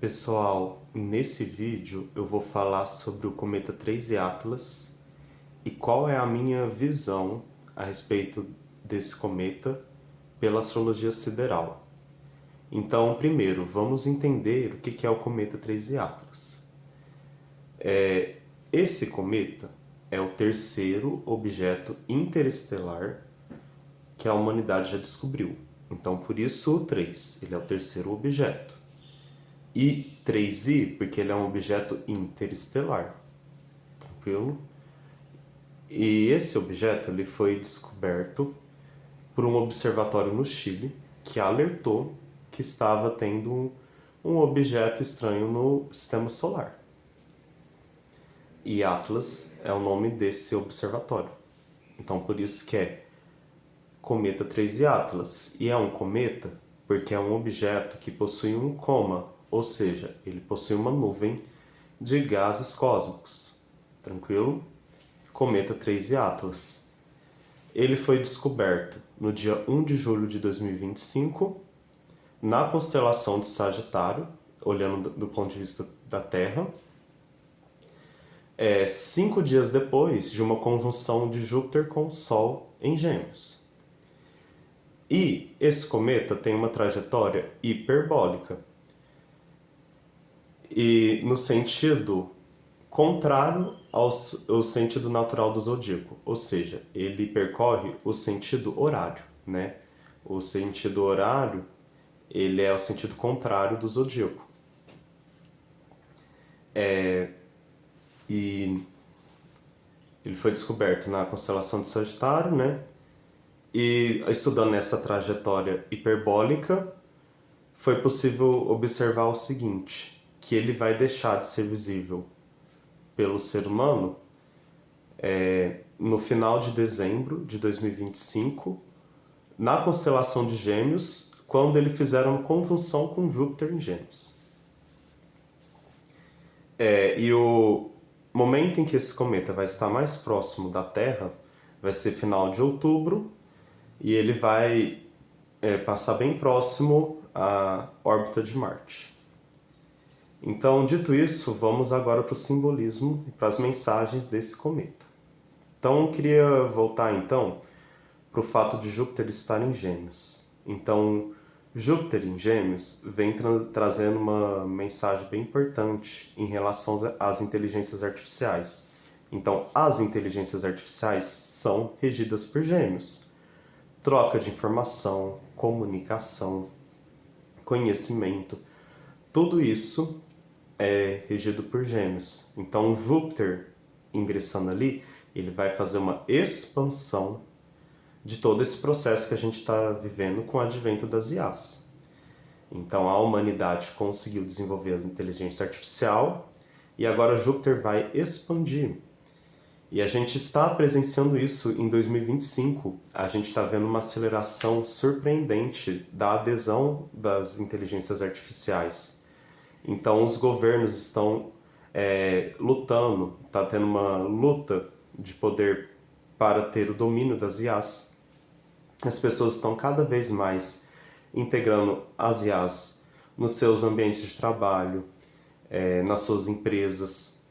Pessoal, nesse vídeo eu vou falar sobre o cometa 3 Atlas e qual é a minha visão a respeito desse cometa pela astrologia sideral. Então, primeiro, vamos entender o que é o cometa 3 Atlas. Esse cometa é o terceiro objeto interestelar que a humanidade já descobriu. Então, por isso o 3, ele é o terceiro objeto. E 3I, porque ele é um objeto interestelar. Tranquilo? E esse objeto ele foi descoberto por um observatório no Chile que alertou que estava tendo um objeto estranho no sistema solar. E Atlas é o nome desse observatório. Então, por isso que é cometa 3 Atlas. E é um cometa porque é um objeto que possui um coma, ou seja, ele possui uma nuvem de gases cósmicos. Tranquilo? Cometa 3 Atlas. Ele foi descoberto no dia 1 de julho de 2025, na constelação de Sagitário, olhando do ponto de vista da Terra, 5 dias depois de uma conjunção de Júpiter com o Sol em Gêmeos. E esse cometa tem uma trajetória hiperbólica. E no sentido contrário ao sentido natural do zodíaco, ou seja, ele percorre o sentido horário, né? O sentido horário, ele é o sentido contrário do zodíaco. E ele foi descoberto na constelação de Sagitário, né? E estudando essa trajetória hiperbólica, foi possível observar o seguinte, que ele vai deixar de ser visível pelo ser humano no final de dezembro de 2025, na constelação de Gêmeos, quando ele fizer uma conjunção com Júpiter em Gêmeos. E o momento em que esse cometa vai estar mais próximo da Terra vai ser final de outubro e ele vai passar bem próximo à órbita de Marte. Então, dito isso, vamos agora para o simbolismo e para as mensagens desse cometa. Então, eu queria voltar para o fato de Júpiter estar em Gêmeos. Então, Júpiter em Gêmeos vem trazendo uma mensagem bem importante em relação às inteligências artificiais. Então, as inteligências artificiais são regidas por Gêmeos. Troca de informação, comunicação, conhecimento, tudo isso é regido por Gêmeos. Então, Júpiter ingressando ali, ele vai fazer uma expansão de todo esse processo que a gente está vivendo com o advento das IAs. Então, a humanidade conseguiu desenvolver a inteligência artificial e agora Júpiter vai expandir. E a gente está presenciando isso em 2025. A gente está vendo uma aceleração surpreendente da adesão das inteligências artificiais. Então, os governos estão lutando, está tendo uma luta de poder para ter o domínio das IAs. As pessoas estão cada vez mais integrando as IAs nos seus ambientes de trabalho, nas suas empresas.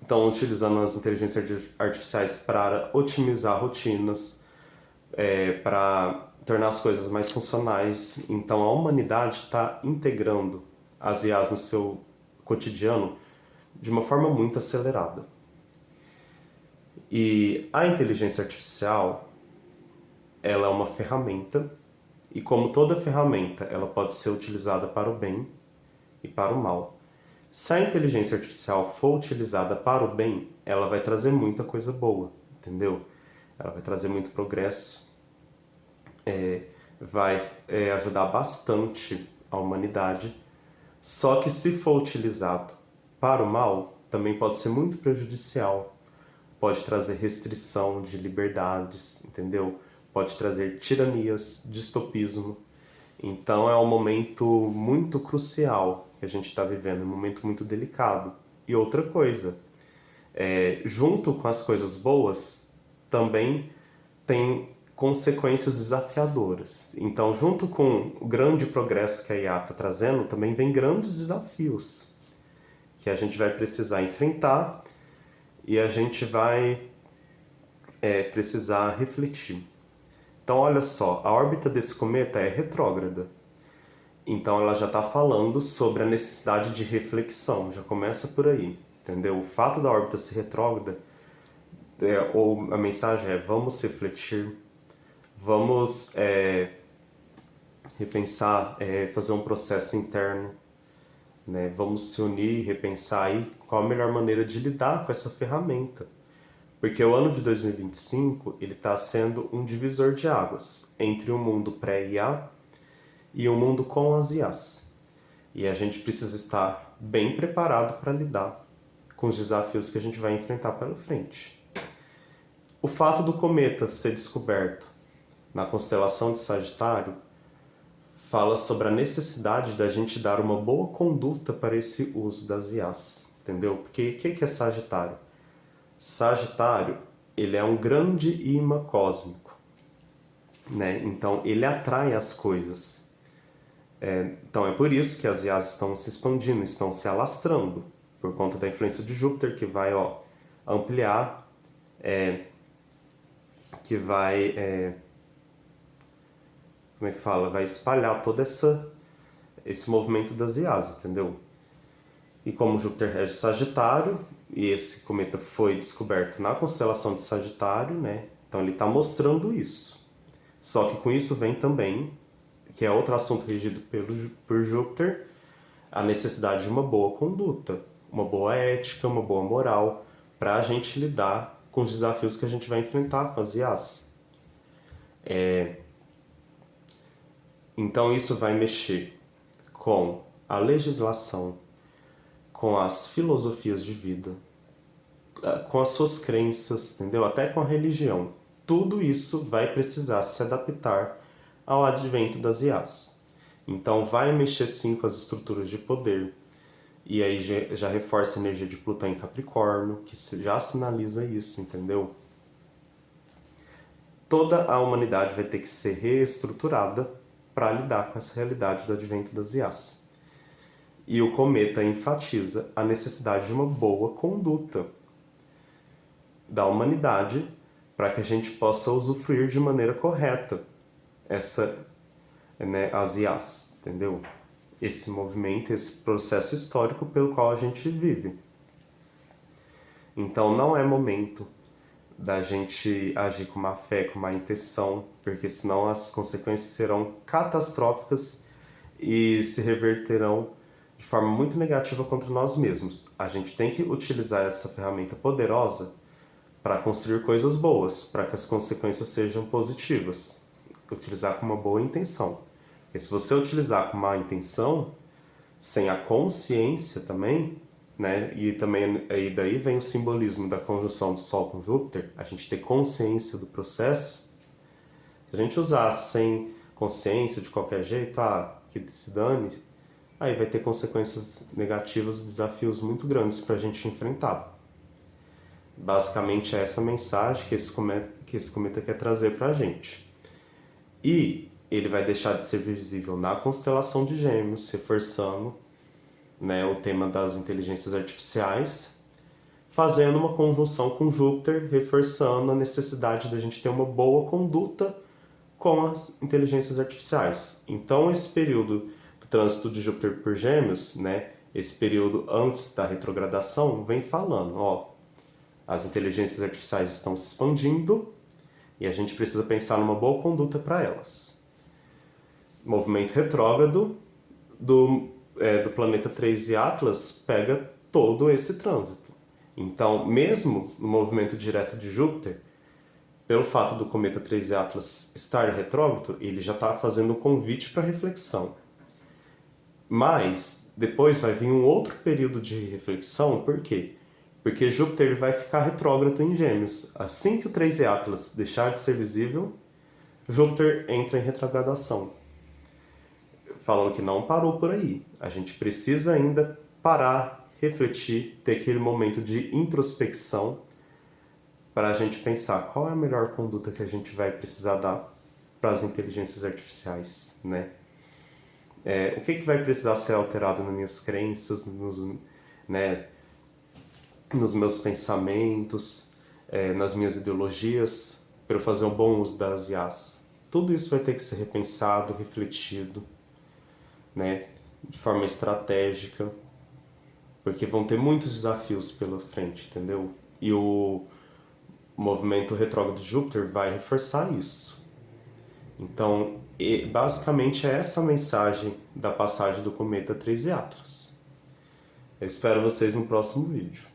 Estão utilizando as inteligências artificiais para otimizar rotinas, para tornar as coisas mais funcionais. Então, a humanidade está integrando as IAs no seu cotidiano de uma forma muito acelerada. E a inteligência artificial, ela é uma ferramenta, e como toda ferramenta, ela pode ser utilizada para o bem e para o mal. Se a inteligência artificial for utilizada para o bem, ela vai trazer muita coisa boa, entendeu? Ela vai trazer muito progresso, vai ajudar bastante a humanidade. Só que se for utilizado para o mal, também pode ser muito prejudicial. Pode trazer restrição de liberdades, entendeu? Pode trazer tiranias, distopismo. Então é um momento muito crucial que a gente está vivendo, um momento muito delicado. E outra coisa, junto com as coisas boas, também tem consequências desafiadoras. Então, junto com o grande progresso que a IA está trazendo, também vem grandes desafios que a gente vai precisar enfrentar e a gente vai precisar refletir. Então, olha só, a órbita desse cometa é retrógrada. Então, ela já está falando sobre a necessidade de reflexão, já começa por aí, entendeu? O fato da órbita ser retrógrada, ou a mensagem é: vamos refletir, vamos repensar, fazer um processo interno, né? Vamos se unir, repensar aí qual a melhor maneira de lidar com essa ferramenta. Porque o ano de 2025 ele está sendo um divisor de águas entre o mundo pré-IA e o mundo com as IAs. E a gente precisa estar bem preparado para lidar com os desafios que a gente vai enfrentar pela frente. O fato do cometa ser descoberto na constelação de Sagitário fala sobre a necessidade da gente dar uma boa conduta para esse uso das IAs, entendeu? Porque o que é Sagitário? Sagitário, ele é um grande imã cósmico, né? Então, ele atrai as coisas. Então, é por isso que as IAs estão se expandindo, estão se alastrando, por conta da influência de Júpiter, que vai ampliar, que vai, como é que fala? Vai espalhar todo esse movimento das IAs, entendeu? E como Júpiter rege Sagitário, e esse cometa foi descoberto na constelação de Sagitário, né? Então ele está mostrando isso. Só que com isso vem também, que é outro assunto regido por Júpiter, a necessidade de uma boa conduta, uma boa ética, uma boa moral, para a gente lidar com os desafios que a gente vai enfrentar com as IAs. Então isso vai mexer com a legislação, com as filosofias de vida, com as suas crenças, entendeu? Até com a religião. Tudo isso vai precisar se adaptar ao advento das IAs. Então vai mexer sim com as estruturas de poder. E aí já reforça a energia de Plutão em Capricórnio, que já sinaliza isso, entendeu? Toda a humanidade vai ter que ser reestruturada para lidar com essa realidade do advento das IAs. E o cometa enfatiza a necessidade de uma boa conduta da humanidade para que a gente possa usufruir de maneira correta as IAs, entendeu? Esse movimento, esse processo histórico pelo qual a gente vive. Então não é momento da gente agir com má fé, com má intenção, porque senão as consequências serão catastróficas e se reverterão de forma muito negativa contra nós mesmos. A gente tem que utilizar essa ferramenta poderosa para construir coisas boas, para que as consequências sejam positivas. Utilizar com uma boa intenção. Porque se você utilizar com má intenção, sem a consciência também, né? E também aí daí vem o simbolismo da conjunção do Sol com Júpiter, a gente ter consciência do processo. Se a gente usar sem consciência, de qualquer jeito, que se dane, aí vai ter consequências negativas, desafios muito grandes para a gente enfrentar. Basicamente é essa mensagem que esse cometa quer trazer para a gente. E ele vai deixar de ser visível na constelação de Gêmeos, reforçando, né, o tema das inteligências artificiais, fazendo uma conjunção com Júpiter, reforçando a necessidade da gente ter uma boa conduta com as inteligências artificiais. Então, esse período do trânsito de Júpiter por Gêmeos, né, esse período antes da retrogradação, vem falando, as inteligências artificiais estão se expandindo e a gente precisa pensar numa boa conduta para elas. Movimento retrógrado do planeta 3 e Atlas pega todo esse trânsito. Então, mesmo no movimento direto de Júpiter, pelo fato do cometa 3 e Atlas estar retrógrado, ele já está fazendo um convite para reflexão. Mas depois vai vir um outro período de reflexão, por quê? Porque Júpiter ele vai ficar retrógrado em Gêmeos. Assim que o 3 e Atlas deixar de ser visível, Júpiter entra em retrogradação. Falando que não parou por aí. A gente precisa ainda parar, refletir, ter aquele momento de introspecção para a gente pensar qual é a melhor conduta que a gente vai precisar dar para as inteligências artificiais, né? O que vai precisar ser alterado nas minhas crenças, né, nos meus pensamentos, nas minhas ideologias, para eu fazer um bom uso das IAs. Tudo isso vai ter que ser repensado, refletido, né, de forma estratégica, porque vão ter muitos desafios pela frente, entendeu? E o movimento retrógrado de Júpiter vai reforçar isso. Então, basicamente é essa a mensagem da passagem do cometa 3 e Atlas. Eu espero vocês no próximo vídeo.